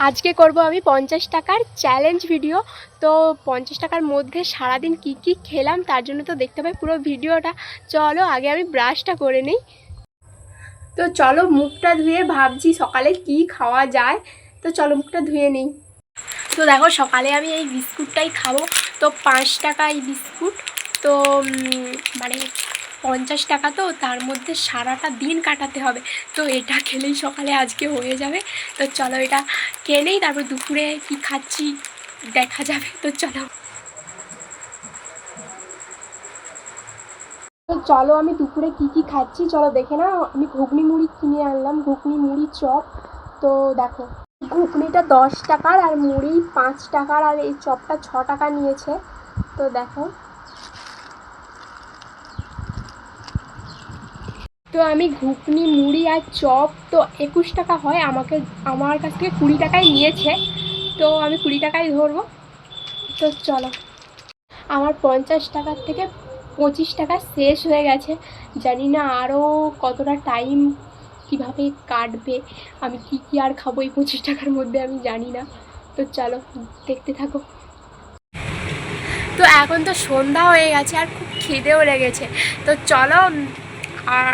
আজকে করব আমি 50 টাকার চ্যালেঞ্জ ভিডিও। তো 50 টাকার মধ্যে সারাদিন কি কি খেলাম তার জন্য তো দেখতে পাই পুরো ভিডিওটা। চলো আগে আমি ব্রাশটা করে নিই। তো চলো মুখটা ধুয়ে ভাবছি সকালে কি খাওয়া যায়। তো চলো মুখটা ধুয়ে নিই। তো দেখো সকালে আমি এই বিস্কুটটাই খাবো। তো 5 টাকা এই বিস্কুট। তো মানে 50 টাকা, তো তার মধ্যে সারাটা দিন কাটাতে হবে। তো এটা খেলেই সকালে আজকে হয়ে যাবে। তো চলো এটা খেয়ে নেই, তারপর দুপুরে কি খাচ্ছি দেখা যাবে। তো চলো আমি দুপুরে কি কি খাচ্ছি চলো দেখে নাও। আমি ঘুগনি মুড়ি কিনে আনলাম, ঘুগনি মুড়ি চপ। তো দেখো ঘুগনিটা 10 টাকার আর মুড়ি 5 টাকার, আর এই চপটা 6 টাকা নিয়েছে। তো দেখো, তো আমি ঘুগনি মুড়ি আর চপ তো 21 টাকা হয়, আমার কাছ থেকে 20 টাকায় নিয়েছে। তো আমি 20 টাকায় ধরবো। তো চলো আমার 50 টাকার থেকে 25 টাকা শেষ হয়ে গেছে। জানি না আরও কতটা টাইম কিভাবে কাটবে, আমি কি কি আর খাবো এই 25 টাকার মধ্যে আমি জানি না। তো চলো দেখতে থাকো। তো এখন তো সন্ধ্যা হয়ে গেছে আর খুব খিদেও লেগেছে। তো চলো, আর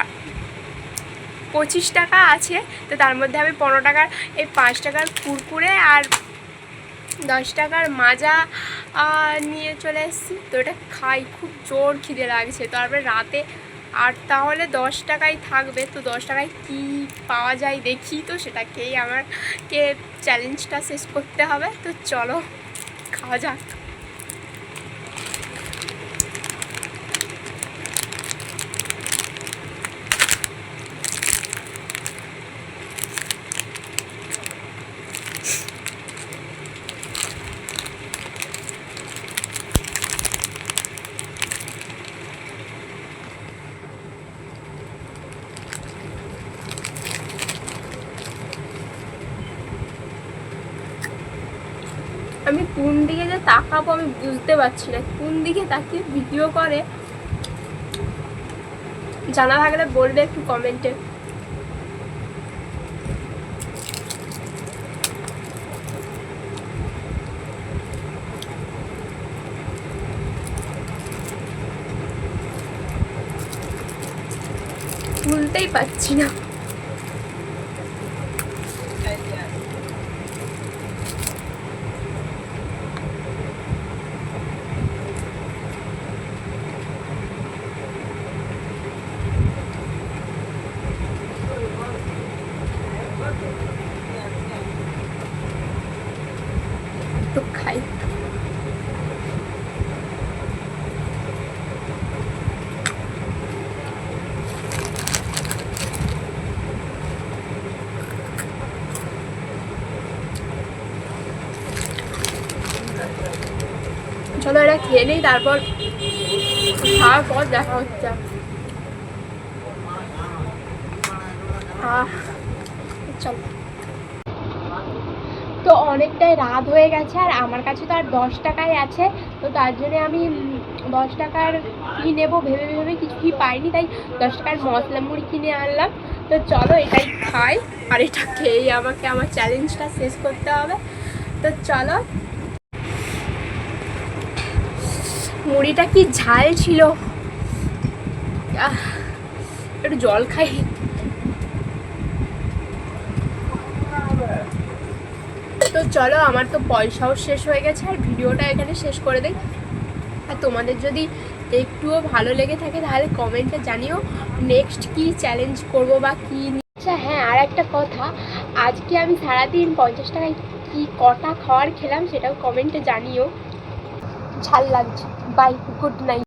25 টাকা আছে, তো তার মধ্যে আমি 15 টাকার এই 5 টাকার কুরকুরে আর 10 টাকার মাজা নিয়ে চলে এসেছি। তো এটা খাই, খুব জোর খিদে লাগছে। তারপরে রাতে আর তাহলে 10 টাকাই থাকবে। তো 10 টাকায় কী পাওয়া যায় দেখি, তো সেটাকেই আমাকে চ্যালেঞ্জটা শেষ করতে হবে। তো চলো খাওয়া যাক। আমি কোন দিকে যে তাকাবো আমি বুঝতে পারছি না, কোন দিকে তাকিয়ে ভিডিও করে জানা থাকলে বলবে একটু কমেন্টে। ভুলতেই পারছি না। তো খাই। চলো এটা খেয়ে নিই, তারপর খাওয়ার পর দেখা হচ্ছে। চলো, তো অনেকটাই রাত হয়ে গেছে আর আমার কাছে তো আর 10 টাকাই আছে। তো তার জন্যে আমি 10 টাকার কী নেবো ভেবে ভেবে কিছুই পাইনি, তাই 10 টাকার মশলা মুড়ি কিনে আনলাম। তো চলো এটাই খাই, আর এটা খেয়েই আমাকে আমার চ্যালেঞ্জটা শেষ করতে হবে। তো চলো, মুড়িটা কি ঝাল ছিল, একটু জল খাই। তো চলো আমার তো পয়সাও শেষ হয়ে গেছে আর ভিডিওটা এখানে শেষ করে দিই। আর তোমাদের যদি একটুও ভালো লেগে থাকে তাহলে কমেন্টে জানিও নেক্সট কি চ্যালেঞ্জ করব বা কী। আচ্ছা হ্যাঁ, আর একটা কথা, আজকে আমি সারাদিন 50 টাকায় কি কটা খাওয়ার খেলাম সেটাও কমেন্টে জানিও। ঝাল লাগছে। Bye, good night.